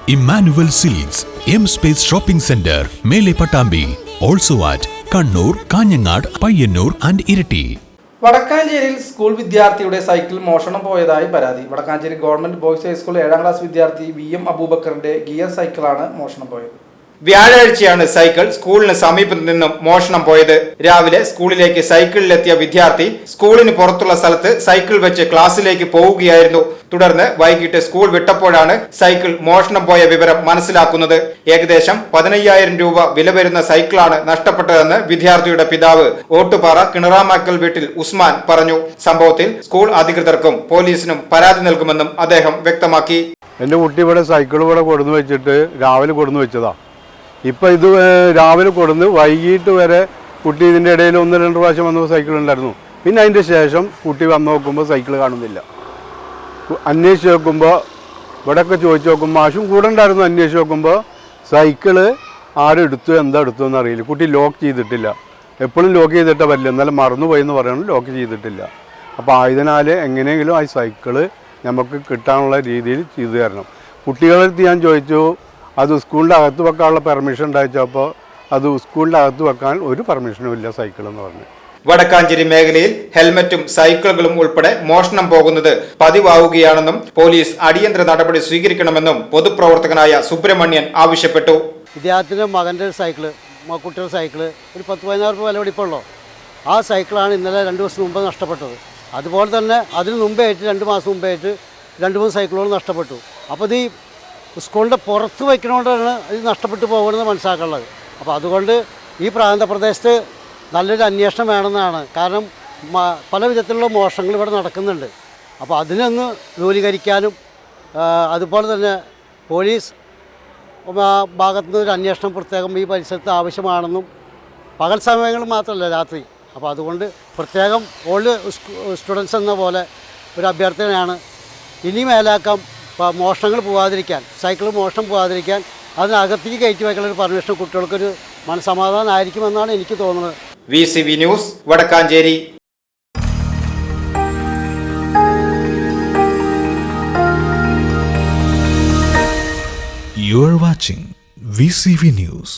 Emmanuel Silks, M Space Shopping Center, Mele Patambi. Also at Kannur, Kanyanad, Payyanur and Irati. വടക്കാഞ്ചേരിയിൽ school വിദ്യാർത്ഥിയുടെ cycle മോഷണം പോയതായി പരാതി. വടക്കാഞ്ചേരി ഗവൺമെന്റ് ബോയ്സ് ഹൈസ്കൂൾ 7ാം ക്ലാസ് വിദ്യാർത്ഥി VM അബൂബക്കറിന്റെ ഗിയർ സൈക്കിളാണ് മോഷണം പോയത്. വ്യാഴാഴ്ചയാണ് സൈക്കിൾ സ്കൂളിന് സമീപത്ത് നിന്നും മോഷണം പോയത്. രാവിലെ സ്കൂളിലേക്ക് സൈക്കിളിലെത്തിയ വിദ്യാർത്ഥി സ്കൂളിന് പുറത്തുള്ള സ്ഥലത്ത് സൈക്കിൾ വെച്ച് ക്ലാസ്സിലേക്ക് പോവുകയായിരുന്നു. തുടർന്ന് വൈകിട്ട് സ്കൂൾ വിട്ടപ്പോഴാണ് സൈക്കിൾ മോഷണം പോയ വിവരം മനസ്സിലാക്കുന്നത്. ഏകദേശം 15,000 രൂപ വില വരുന്ന സൈക്കിളാണ് നഷ്ടപ്പെട്ടതെന്ന് വിദ്യാർത്ഥിയുടെ പിതാവ് ഓട്ടുപാറ കിണറാമാക്കൽ വീട്ടിൽ ഉസ്മാൻ പറഞ്ഞു. സംഭവത്തിൽ സ്കൂൾ അധികൃതർക്കും പോലീസിനും പരാതി നൽകുമെന്നും അദ്ദേഹം വ്യക്തമാക്കി. എൻ്റെ കുട്ടി ഇവിടെ സൈക്കിൾ ഇവിടെ കൊടുന്നു വെച്ചിട്ട് രാവിലെ കൊടുന്നു വെച്ചതാ. ഇപ്പം ഇത് രാവിലെ കൊടുന്ന് വൈകിട്ട് വരെ കുട്ടി ഇതിൻ്റെ ഇടയിൽ 1-2 പ്രാവശ്യം വന്ന സൈക്കിൾ ഉണ്ടായിരുന്നു. പിന്നെ അതിൻ്റെ ശേഷം കുട്ടി വന്ന് നോക്കുമ്പോൾ സൈക്കിൾ കാണുന്നില്ല. അന്വേഷിച്ച് നോക്കുമ്പോൾ ഇവിടെയൊക്കെ ചോദിച്ചു നോക്കുമ്പോൾ മാഷും കൂടെ ഉണ്ടായിരുന്നു. അന്വേഷിച്ച് നോക്കുമ്പോൾ സൈക്കിള് ആരും എടുത്തു എന്താ എടുത്തു എന്നറിയില്ല. കുട്ടി ലോക്ക് ചെയ്തിട്ടില്ല. എപ്പോഴും ലോക്ക് ചെയ്തിട്ടേ പറ്റില്ല. എന്നാലും മറന്നുപോയി എന്ന് പറയണം, ലോക്ക് ചെയ്തിട്ടില്ല. അപ്പോൾ ആയതിനാൽ എങ്ങനെയെങ്കിലും ആ സൈക്കിള് നമുക്ക് കിട്ടാനുള്ള രീതിയിൽ ചെയ്തു തരണം. കുട്ടികളെടുത്ത് ഞാൻ ചോദിച്ചു, അത് സ്കൂളിൻ്റെ അകത്ത് വെക്കാനുള്ള പെർമിഷൻ ഉണ്ടായിച്ചപ്പോൾ അത് സ്കൂളിൻ്റെ അകത്ത് വെക്കാൻ ഒരു പെർമിഷനും ഇല്ല സൈക്കിൾ എന്ന് പറഞ്ഞു. വടക്കാഞ്ചേരി മേഖലയിൽ ഹെൽമറ്റും സൈക്കിളുകളും ഉൾപ്പെടെ മോഷണം പോകുന്നത് പതിവാവുകയാണെന്നും പോലീസ് അടിയന്തര നടപടി സ്വീകരിക്കണമെന്നും പൊതുപ്രവർത്തകനായ സുബ്രഹ്മണ്യൻ ആവശ്യപ്പെട്ടു. വിദ്യാർത്ഥിയുടെ മകൻ്റെ സൈക്കിള്, കുട്ടിയുടെ സൈക്കിള് ഒരു 10-14 രൂപ വില പിടിപ്പുള്ളൂ. ആ സൈക്കിളാണ് ഇന്നലെ 2 ദിവസം മുമ്പ് നഷ്ടപ്പെട്ടത്. അതുപോലെ തന്നെ അതിന് മുമ്പായിട്ട് 2 മാസം മുമ്പായിട്ട് 2-3 സൈക്കിളുകൾ നഷ്ടപ്പെട്ടു. അപ്പോൾ ഇത് ഈ സ്കൂളിൻ്റെ പുറത്ത് വയ്ക്കണോണ്ടാണ് ഇത് നഷ്ടപ്പെട്ടു പോകുന്നത് മനസ്സിലാക്കാനുള്ളത്. അപ്പോൾ അതുകൊണ്ട് ഈ പ്രാന്തപ്രദേശത്ത് നല്ലൊരു അന്വേഷണം വേണമെന്നാണ്. കാരണം പല വിധത്തിലുള്ള മോഷണങ്ങൾ ഇവിടെ നടക്കുന്നുണ്ട്. അപ്പോൾ അതിനൊന്ന് ദൂരീകരിക്കാനും അതുപോലെ തന്നെ പോലീസ് ഭാഗത്തുനിന്ന് ഒരു അന്വേഷണം പ്രത്യേകം ഈ പരിസരത്ത് ആവശ്യമാണെന്നും, പകൽ സമയങ്ങളിൽ മാത്രമല്ല രാത്രി. അപ്പോൾ അതുകൊണ്ട് പ്രത്യേകം ഓൾഡ് സ്റ്റുഡൻസ് എന്ന പോലെ ഒരു അഭ്യർത്ഥനയാണ്. ഇനി മേലാക്കാം മോഷണങ്ങൾ പോകാതിരിക്കാൻ, സൈക്കിൾ മോഷണം പോകാതിരിക്കാൻ അതിനകത്തേക്ക് കയറ്റി വയ്ക്കുന്ന ഒരു പെർമിഷൻ കുട്ടികൾക്കൊരു മനസ്സമാധാനമായിരിക്കുമെന്നാണ് എനിക്ക് തോന്നുന്നത്. VCV news Vadakkanchery. You are watching VCV News.